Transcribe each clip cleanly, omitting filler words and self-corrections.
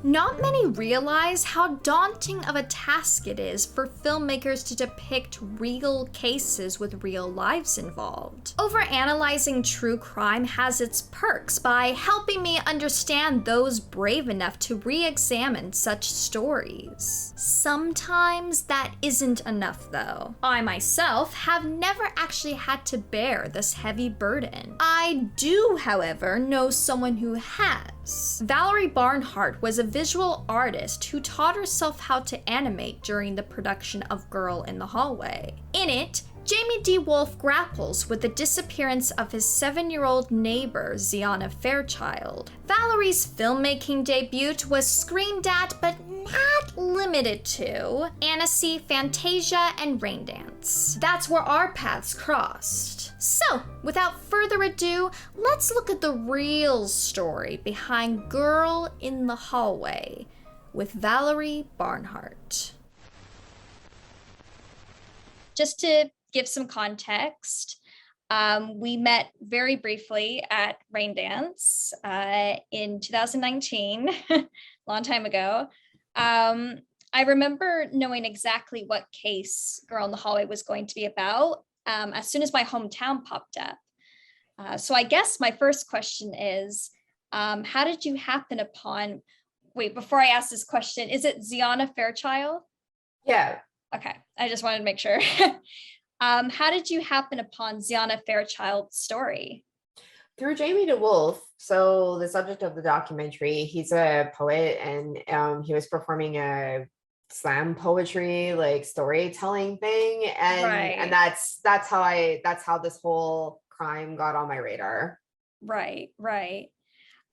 Not many realize how daunting of a task it is for filmmakers to depict real cases with real lives involved. Overanalyzing true crime has its perks by helping me understand those brave enough to re-examine such stories. Sometimes that isn't enough though. I myself have never actually had to bear this heavy burden. I do, however, know someone who has. Valerie Barnhart was a visual artist who taught herself how to animate during the production of Girl in the Hallway. In it, Jamie D. Wolfe grapples with the disappearance of his 7-year-old neighbor, Xiana Fairchild. Valerie's filmmaking debut was screened at, but not limited to, Annecy, Fantasia, and Raindance. That's where our paths crossed. So, without further ado, let's look at the real story behind Girl in the Hallway with Valerie Barnhart. Just to give some context, we met very briefly at Raindance in 2019, long time ago. I remember knowing exactly what case Girl in the Hallway was going to be about as soon as my hometown popped up. So I guess my first question is, how did you happen upon, wait, before I ask this question, is it Xiana Fairchild? Yeah. Okay, I just wanted to make sure. How did you happen upon Xiana Fairchild's story? Through Jamie D. Wolfe. So the subject of the documentary, he's a poet, and he was performing a slam poetry, like storytelling thing, and that's how this whole crime got on my radar. Right.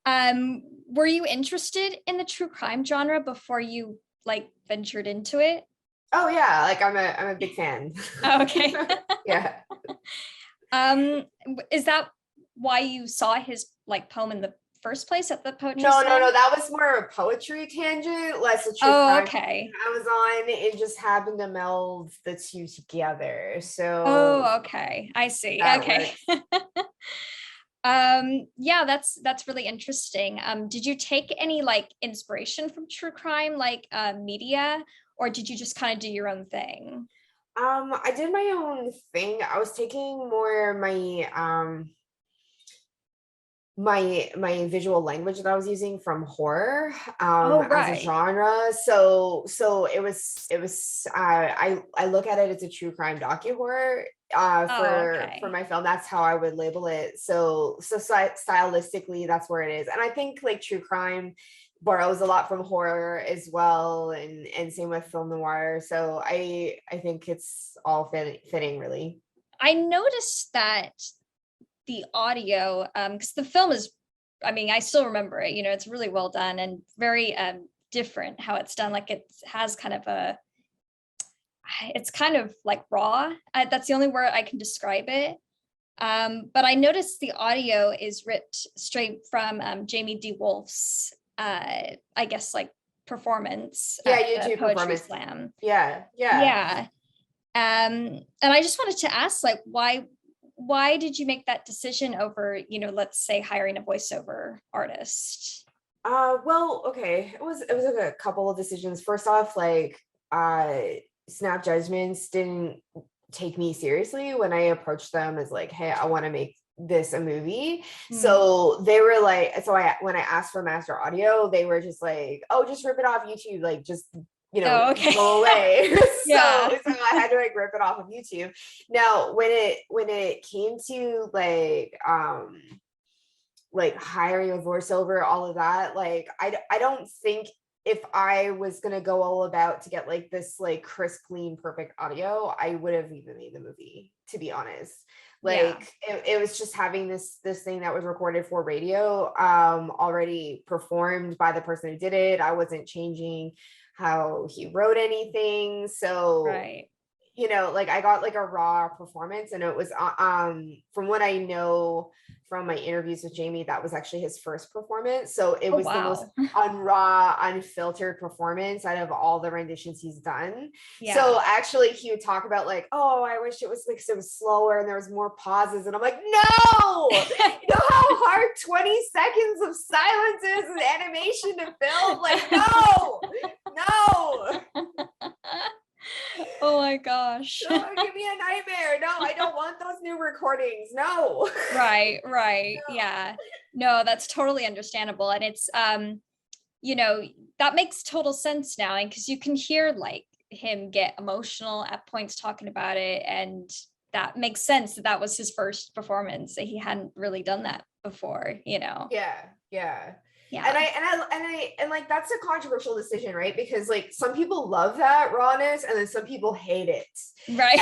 Were you interested in the true crime genre before you like ventured into it? Oh yeah, like I'm a big fan. Oh, okay. Yeah. Is that why you saw his like poem in the first place at the poetry No, slam? no, that was more a poetry tangent, less a true crime. Okay. I was on, it just happened to meld the two together. So okay. I see. That Okay. Yeah, that's really interesting. Did you take any like inspiration from true crime, like media, or did you just kind of do your own thing? I did my own thing. I was taking more my visual language that I was using from horror as a genre. So it was I look at it as a true crime docu-horror for my film. That's how I would label it. So stylistically, that's where it is. And I think like true crime borrows a lot from horror as well, and same with film noir. So I think it's all fitting really. I noticed that the audio, because the film is, I mean, I still remember it, it's really well done and very different how it's done. Like it has kind of it's kind of like raw. That's the only word I can describe it. But I noticed the audio is ripped straight from Jamie D. Wolfe's, I guess, like performance. Yeah, at YouTube the poetry performance. slam. Yeah. And I just wanted to ask, like, why did you make that decision over, let's say hiring a voiceover artist? Well, okay. It was like a couple of decisions. First off, like Snap Judgments didn't take me seriously when I approached them as like, hey, I want to make this a movie. So they were like, when I asked for master audio, they were just like, oh, just rip it off YouTube, like just go away. So I had to like rip it off of YouTube. Now when it came to like hiring a voiceover, all of that, like I don't think if I was gonna go all about to get like this like crisp, clean, perfect audio, I would have even made the movie, to be honest. Like it was just having this thing that was recorded for radio, already performed by the person who did it. I wasn't changing how he wrote anything. So you know, like I got like a raw performance, and it was from what I know from my interviews with Jamie, that was actually his first performance. So it was the most raw, unfiltered performance out of all the renditions he's done. Yeah. So actually he would talk about like, oh, I wish it was like so slower and there was more pauses. And I'm like, no, you know how hard 20 seconds of silence is in animation to film? Like, no. Oh my gosh. No, give me a nightmare. No, I don't want those new recordings. No. Right. No. Yeah. No, that's totally understandable. And it's you know, that makes total sense now. And because you can hear like him get emotional at points talking about it. And that makes sense that was his first performance, that he hadn't really done that before, you know? Yeah. And like that's a controversial decision, right? Because like some people love that rawness and then some people hate it, right?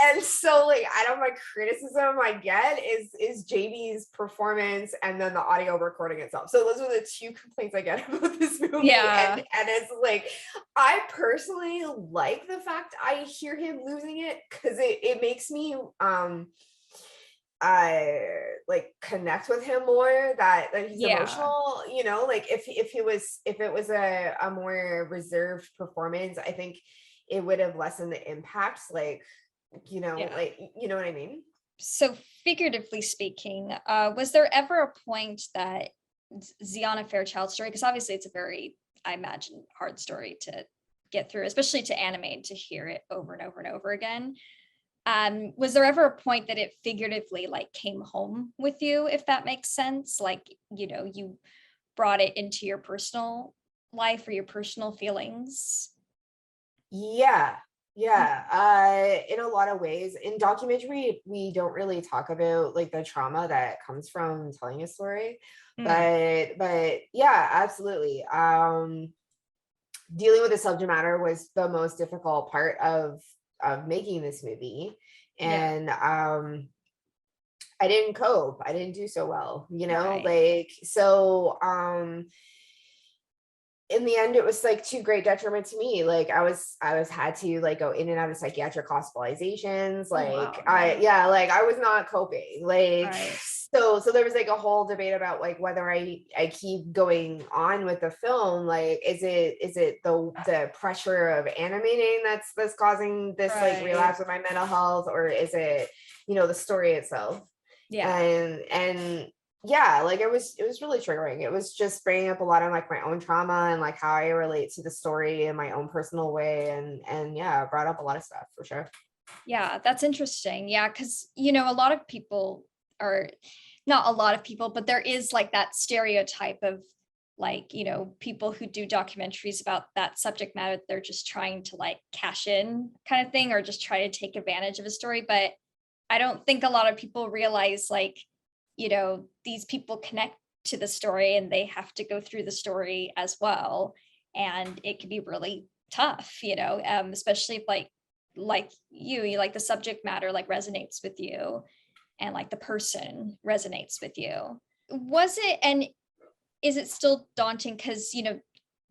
And so like I don't, my criticism I get is Jamie's performance and then the audio recording itself. So those are the two complaints I get about this movie. Yeah. And it's like I personally like the fact I hear him losing it, because it makes me I like connect with him more, that he's emotional, you know, like if it was a more reserved performance, I think it would have lessened the impact, like, you know, like, you know what I mean? So figuratively speaking, was there ever a point that 𝚂𝚗 Fairchild story, because obviously it's a very, I imagine, hard story to get through, especially to animate, to hear it over and over and over again. Was there ever a point that it figuratively like came home with you, if that makes sense? Like, you know, you brought it into your personal life or your personal feelings? Yeah. In a lot of ways. In documentary, we don't really talk about like the trauma that comes from telling a story, but yeah, absolutely. Dealing with the subject matter was the most difficult part of making this movie, and I didn't cope. I didn't do so well, you know, like, so in the end it was like to great detriment to me. Like I was had to like go in and out of psychiatric hospitalizations, like I was not coping, like so there was like a whole debate about like whether I keep going on with the film, like is it the pressure of animating that's causing this like relapse with my mental health, or is it, you know, the story itself? And yeah, like it was really triggering. It was just bringing up a lot of like my own trauma and like how I relate to the story in my own personal way, and yeah, brought up a lot of stuff for sure. Yeah, that's interesting. Yeah, because, you know, a lot of people are, not a lot of people, but there is like that stereotype of like, you know, people who do documentaries about that subject matter, they're just trying to like cash in kind of thing, or just try to take advantage of a story. But I don't think a lot of people realize, like, you know, these people connect to the story and they have to go through the story as well. And it can be really tough, you know, especially if like you like the subject matter like resonates with you, and like the person resonates with you. Was it, and is it still daunting? Because, you know,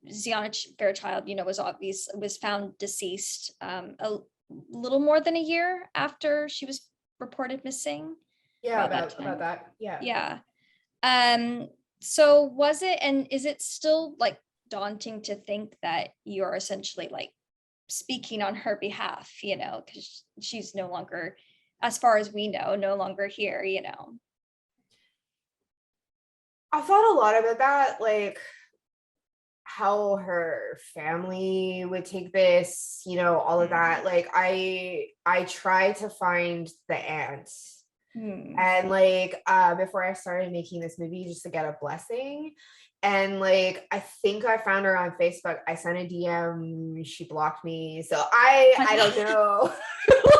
𝚂𝚗 Fairchild, you know, was found deceased a little more than a year after she was reported missing. About that. Yeah. So was it, and is it still like daunting to think that you're essentially like speaking on her behalf, you know, because she's no longer, as far as we know, no longer here, you know? I thought a lot about that, like how her family would take this, you know, all of that. Like I tried to find the aunt, and like before I started making this movie, just to get a blessing. And like I think I found her on Facebook. I sent a DM, she blocked me, so I don't know.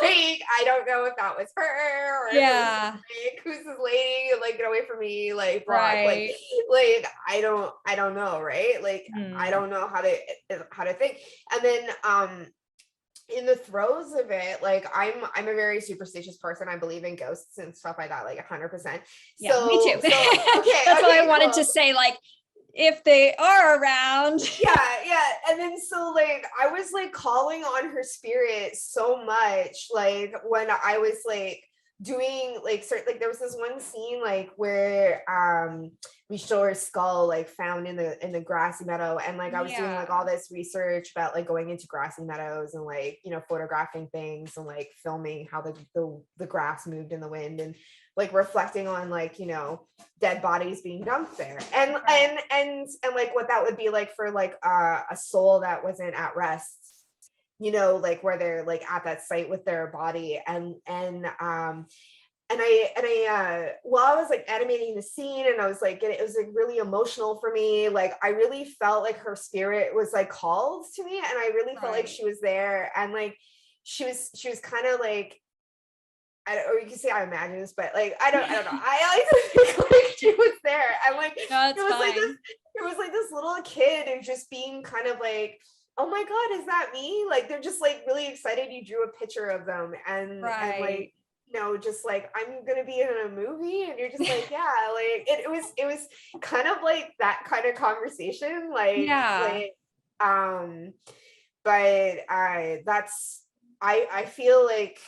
Like I don't know if that was her, or if it was, like, who's this lady, like get away from me, like block. Like I don't know, right? Like I don't know how to think. And then in the throes of it, like I'm a very superstitious person. I believe in ghosts and stuff like that, like 100%. Yeah, me too. Okay, that's what I wanted to say. Like, if they are around. Yeah. And then so like I was like calling on her spirit so much, like when I was like doing like certain, like there was this one scene like where we show her skull like found in the grassy meadow, and like I was doing like all this research about like going into grassy meadows and like, you know, photographing things and like filming how the grass moved in the wind, and like reflecting on like, you know, dead bodies being dumped there, and like what that would be like for like a soul that wasn't at rest, you know, like where they're like at that site with their body, and I while I was like animating the scene and I was like it was like really emotional for me, like I really felt like her spirit was like called to me, and I really felt like she was there, and like she was kind of like, or you can say I imagine this, but like I don't know. I like to think like she was there, and like no, it was like this little kid and just being kind of like, oh my God, is that me? Like they're just like really excited you drew a picture of them, and like, you know, just like I'm gonna be in a movie, and you're just like, yeah, like it was kind of like that kind of conversation, like but I feel like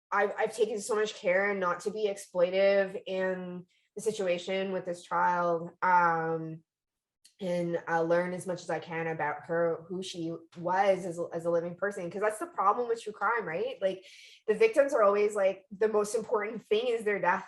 I've taken so much care not to be exploitive in the situation with this child, and learn as much as I can about her, who she was as a living person, because that's the problem with true crime, right? Like the victims are always like, the most important thing is their death,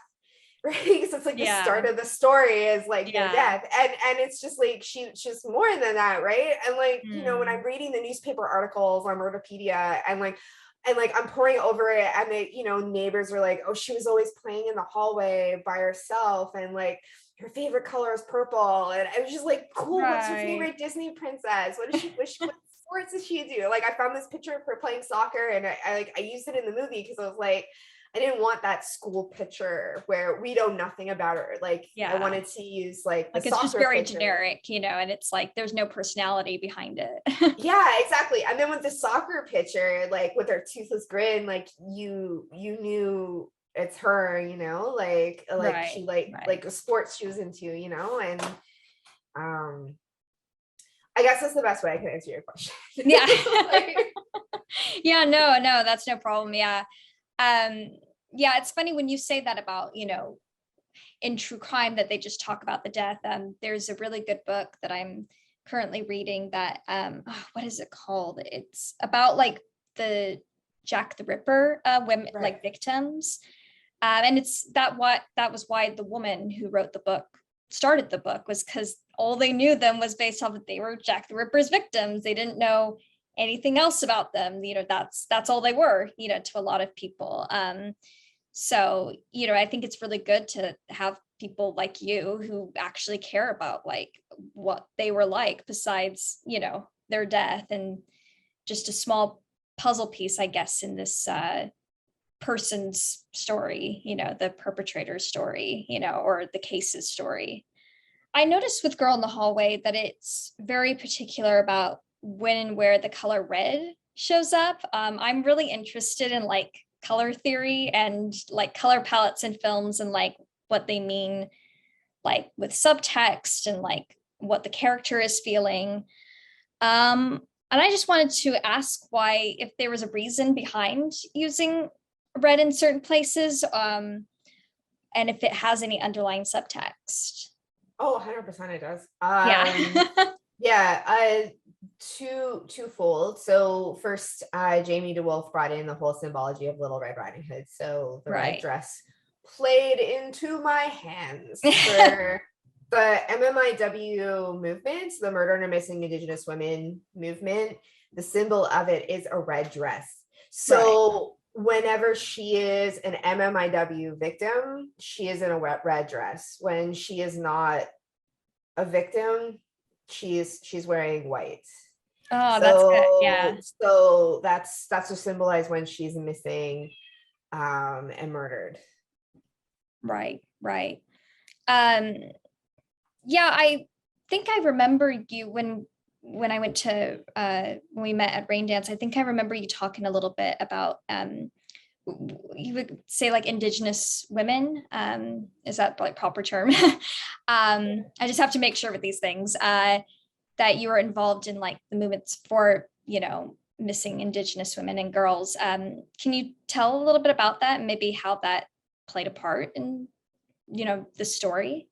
right? So it's like the start of the story is like their death, and it's just like she's more than that, right? And like you know, when I'm reading the newspaper articles on Murderpedia, and like I'm pouring over it, and the, you know, neighbors are like, oh, she was always playing in the hallway by herself, and like her favorite color is purple, and I was just like, cool, what's your favorite Disney princess? What sports does she do? Like I found this picture of her playing soccer, and I used it in the movie because I was like, I didn't want that school picture where we know nothing about her. Like I wanted to use like the it's just very picture. generic, you know, and it's like there's no personality behind it. Yeah, exactly. And then with the soccer picture, like with her toothless grin, like you knew it's her, you know, like she like the sports she was into, you know, and I guess that's the best way I can answer your question. Yeah. No, that's no problem. Yeah. It's funny when you say that about, you know, in true crime that they just talk about the death. There's a really good book that I'm currently reading that what is it called? It's about like the Jack the Ripper women, like victims. And it's that was why the woman who wrote the book started the book, was because all they knew them was based off that they were Jack the Ripper's victims. They didn't know anything else about them. You know, that's all they were, you know, to a lot of people. So, you know, I think it's really good to have people like you who actually care about like what they were like besides, you know, their death, and just a small puzzle piece, I guess, in this person's story, you know, the perpetrator's story, you know, or the case's story. I noticed with Girl in the Hallway that it's very particular about when and where the color red shows up. I'm really interested in like color theory and like color palettes in films, and like what they mean, like with subtext, and like what the character is feeling. And I just wanted to ask why, if there was a reason behind using red in certain places, and if it has any underlying subtext. Oh, 100% it does. Twofold. So first, Jamie DeWolf brought in the whole symbology of Little Red Riding Hood. So the red dress played into my hands for the MMIW movement, the Murder and Missing Indigenous Women movement. The symbol of it is a red dress. So whenever she is an MMIW victim, she is in a red dress. When she is not a victim, she's wearing white. Oh, so, that's good. Yeah. So that's to symbolize when she's missing and murdered. Right. I think I remember you when I went to when we met at Rain Dance. I think I remember you talking a little bit about you would say like Indigenous women. Is that like proper term? I just have to make sure with these things that you were involved in like the movements for, you know, missing Indigenous women and girls. Can you tell a little bit about that and maybe how that played a part in, you know, the story?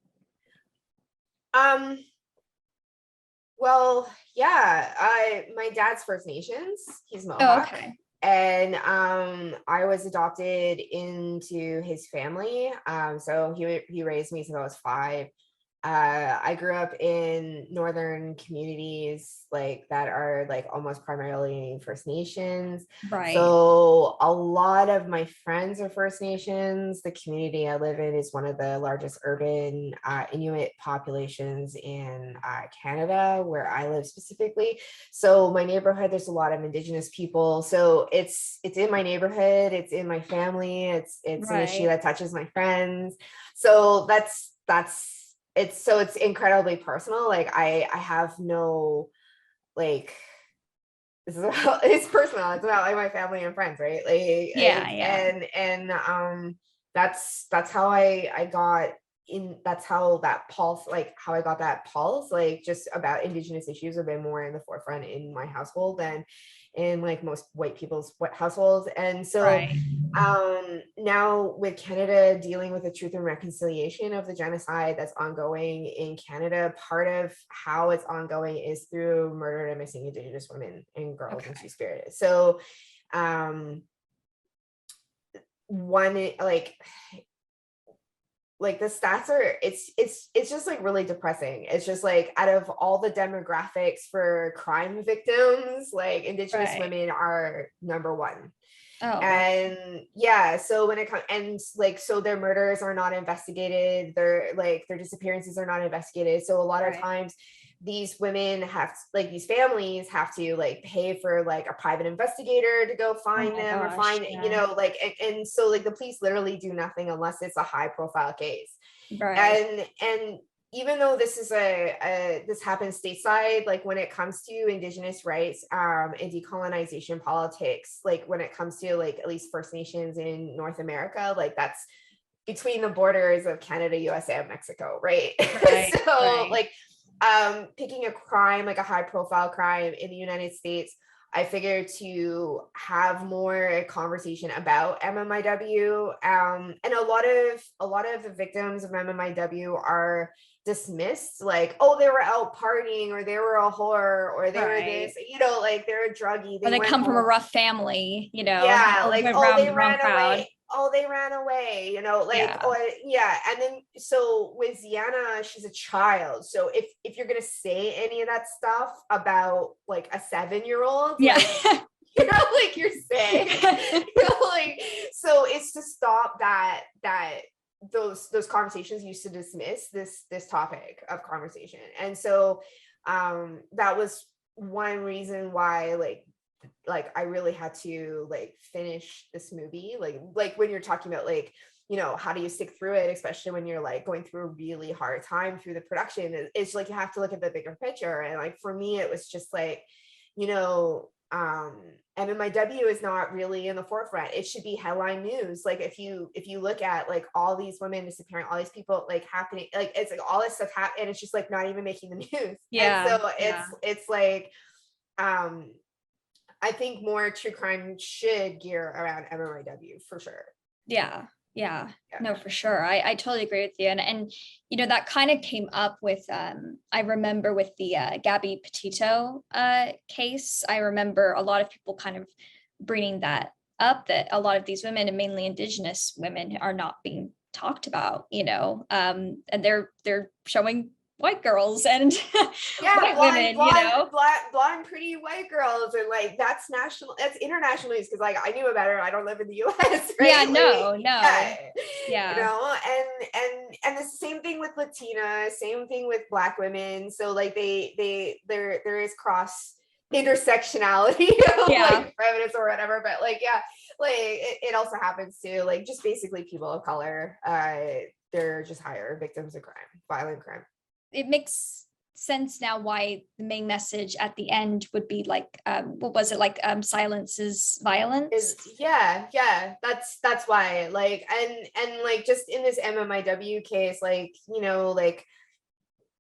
Well, yeah, my dad's First Nations. He's Oh, Mohawk. okay. And I was adopted into his family. So he raised me since I was 5. I grew up in northern communities like that are like almost primarily First Nations. Right. So a lot of my friends are First Nations. The community I live in is one of the largest urban Inuit populations in Canada, where I live specifically. So my neighborhood, there's a lot of Indigenous people. So it's in my neighborhood, it's in my family, it's an issue that touches my friends. So it's incredibly personal. Like I have no, like, this is about, it's personal. It's about like my family and friends, right? That's how I got in. That's how that pulse, like how I got that pulse, like just about Indigenous issues have been more in the forefront in my household than in like most white people's households. And so now with Canada dealing with the truth and reconciliation of the genocide that's ongoing in Canada, part of how it's ongoing is through murdered and missing Indigenous women and girls and Two-Spirited. So one, like the stats are, it's just like really depressing. It's just like out of all the demographics for crime victims, like Indigenous women are number 1. Oh, and yeah, so when it comes, and like, so their murders are not investigated, their disappearances are not investigated. So a lot of times these women have, like, these families have to like pay for like a private investigator to go find them or find, you know, like, and so like the police literally do nothing unless it's a high profile case. And even though this is this happens stateside, like when it comes to Indigenous rights and decolonization politics, like when it comes to like at least First Nations in North America, like that's between the borders of Canada, USA, and Mexico, right? Like picking a crime, like a high profile crime in the United States, I figured to have more conversation about MMIW, and a lot of the victims of MMIW are dismissed, like, oh, they were out partying, or they were a whore, or they were this, you know, like they're a druggie, or they come from a rough family, you know, like, oh, they ran away. Oh, they ran away, you know, like, and then so with Xiana, she's a child, so if you're gonna say any of that stuff about like a 7-year-old, like, you know, like you're saying, you know, like, so it's to stop that those conversations used to dismiss this topic of conversation. And so that was one reason why like I really had to like finish this movie, like when you're talking about like, you know, how do you stick through it, especially when you're like going through a really hard time through the production. It's like you have to look at the bigger picture. And like for me, it was just like, you know, MMIW is not really in the forefront. It should be headline news. Like if you look at like all these women disappearing, all these people like happening, like it's like all this stuff happen, and it's just like not even making the news. And so it's like I think more true crime should gear around MMIW for sure. Yeah, no, for sure. I totally agree with you. And you know, that kind of came up with, I remember with the Gabby Petito case, I remember a lot of people kind of bringing that up, that a lot of these women, and mainly Indigenous women, are not being talked about, you know, and they're showing white girls and white women, you know, blonde, pretty white girls, and like that's international news, because like I knew about her. I don't live in the U.S. Right? Yeah, no, you know, and the same thing with Latina, same thing with Black women. So like there is cross intersectionality of like feminists or whatever, but like like it also happens to like just basically people of color. They're just higher victims of crime, violent crime. It makes sense now why the main message at the end would be like, what was it, like, silence is violence? That's why, like, and like, just in this MMIW case, like, you know, like,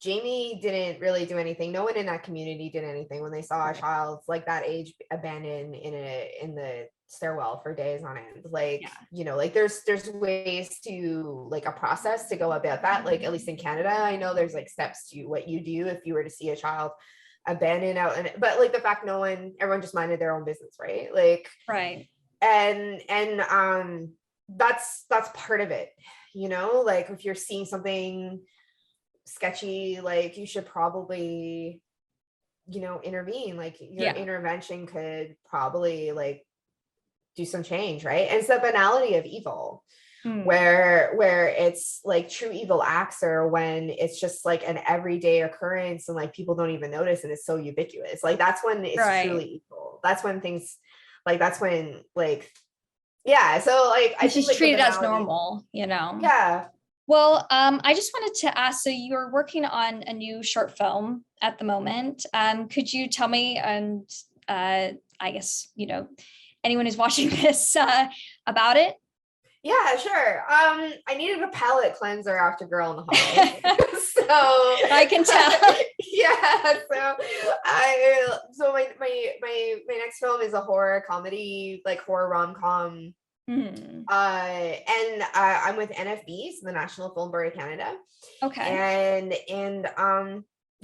Jamie didn't really do anything. No one in that community did anything when they saw a child like that age abandoned in the stairwell for days on end. Like, you know, like, there's ways to, like, a process to go about that. Like, at least in Canada, I know there's like steps to what you do if you were to see a child abandoned out, and but like the fact everyone just minded their own business, right? Like, right. And that's part of it, you know. Like, if you're seeing something sketchy, like, you should probably, you know, intervene. Like, your intervention could probably, like, do some change, right? And it's the banality of evil, where it's like true evil acts are when it's just like an everyday occurrence and like people don't even notice and it's so ubiquitous. Like, that's when it's truly evil. That's when things, like, that's when, like, so like I just treat it as normal, you know. Well, I just wanted to ask, so you're working on a new short film at the moment. Could you tell me, and I guess, you know, anyone who's watching this about it? Yeah, sure. I needed a palate cleanser after Girl in the Hallway. So I can tell. So my next film is a horror comedy, like horror rom-com. And I'm with NFB, so the National Film Board of Canada. Okay. And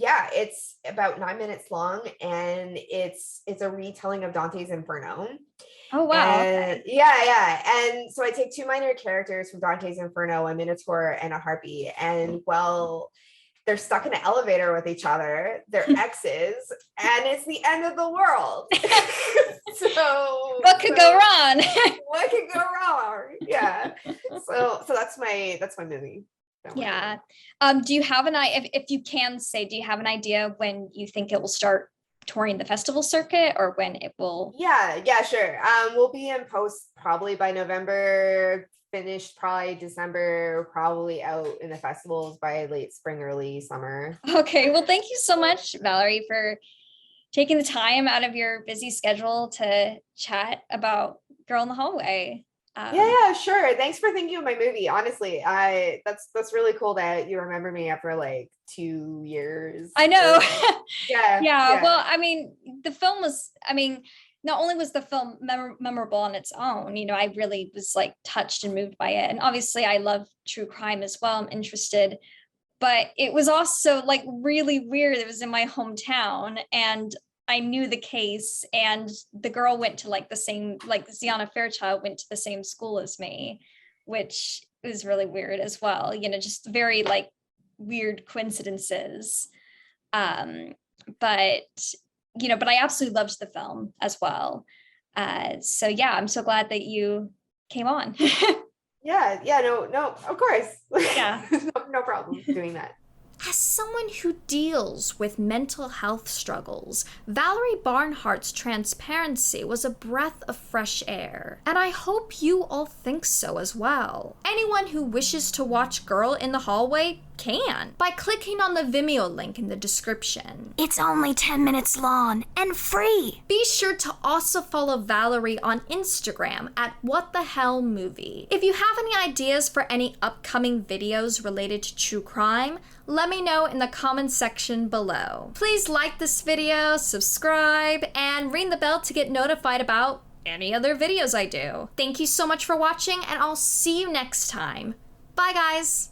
it's about 9 minutes long, and it's a retelling of Dante's Inferno. Oh wow. And, and so I take two minor characters from Dante's Inferno, a minotaur and a harpy, and well, they're stuck in an elevator with each other, they're exes, and it's the end of the world. So what could go wrong? What could go wrong? Yeah. So that's my movie. Yeah. Do you have if you can say, do you have an idea when you think it will start touring the festival circuit, or when it will? Yeah, sure. We'll be in post probably by November, finished probably December, probably out in the festivals by late spring, early summer. Okay. Well, thank you so much, Valerie, for taking the time out of your busy schedule to chat about Girl in the Hallway. Yeah, sure. Thanks for thinking of my movie. Honestly, that's really cool that you remember me after like 2 years. I know. Yeah. Well, I mean, the film was, not only was the film memorable on its own, you know, I really was like touched and moved by it. And obviously I love true crime as well. I'm interested, but it was also like really weird. It was in my hometown and I knew the case, and the girl went to like the same, like Xiana Fairchild went to the same school as me, which is really weird as well. You know, just very like weird coincidences. But I absolutely loved the film as well. So yeah, I'm so glad that you came on. No, of course. Yeah. No problem doing that. As someone who deals with mental health struggles, Valerie Barnhart's transparency was a breath of fresh air, and I hope you all think so as well. Anyone who wishes to watch Girl in the Hallway can, by clicking on the Vimeo link in the description. It's only 10 minutes long and free. Be sure to also follow Valerie on Instagram at WhatTheHellMovie. If you have any ideas for any upcoming videos related to true crime, let me know in the comments section below. Please like this video, subscribe, and ring the bell to get notified about any other videos I do. Thank you so much for watching, and I'll see you next time. Bye, guys!